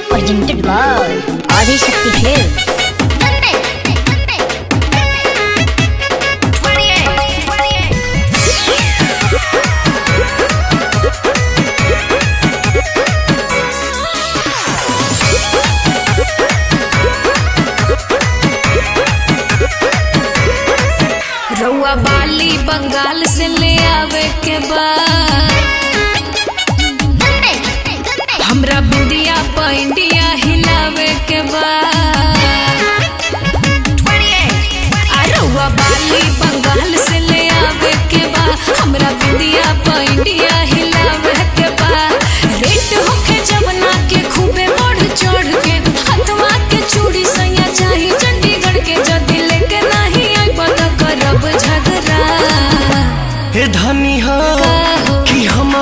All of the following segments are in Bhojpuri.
Presented by Adi Shakti Films. रउआ बाली बंगाल से ले आवे के बाद हमरा बिंदिया इंडिया हिलावे के बाद रउआ बाली बंगाल से ले आवे के बाद हमरा बिंदिया इंडिया हिलावे के बाद रेट होके जमुना के खूबे बढ़ चढ़ के हथवा के चूड़ी सैया चाही चंडीगढ़ के जदी लेके नहीं आई पता करब झगड़ा हे धनी हो कि हम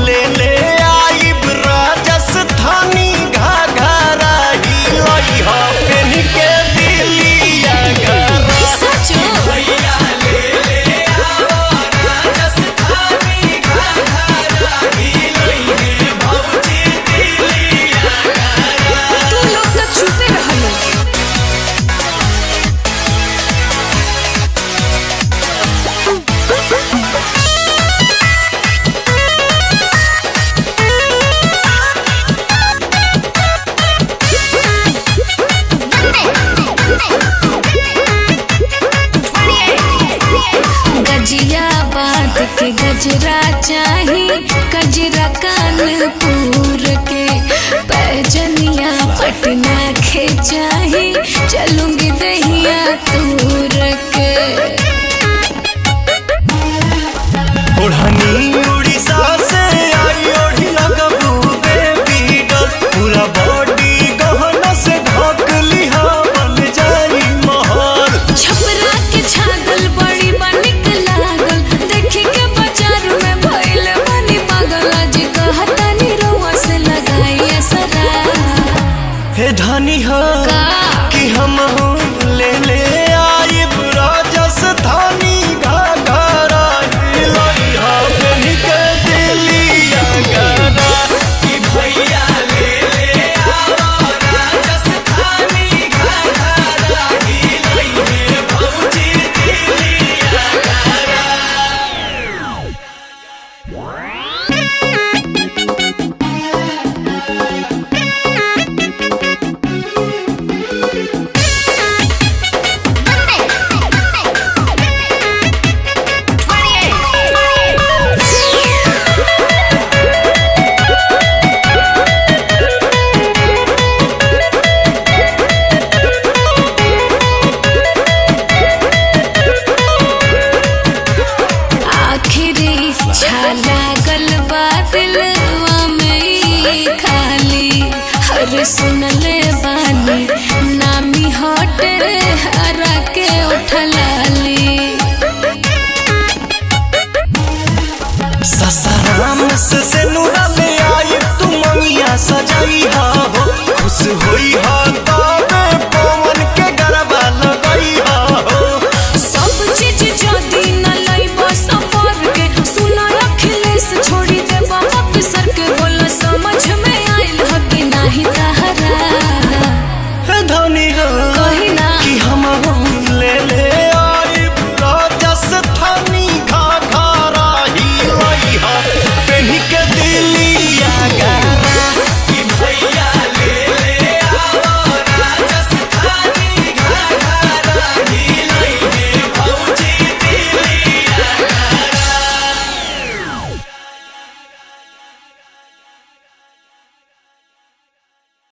ले ले आई राजस्थानी घाघरा ही लई हो पेन के दिलिया घरा सचो भैया ले ले आओ राजस्थानी घाघरा ही लई है भौजी दिलिया घरा। तू लोग तो छुपे रहलो। गजियाबाद के गजरा चाही गजरा कानपुर के पैजनिया पटना के चाही चलूंगी दहिया तूर के।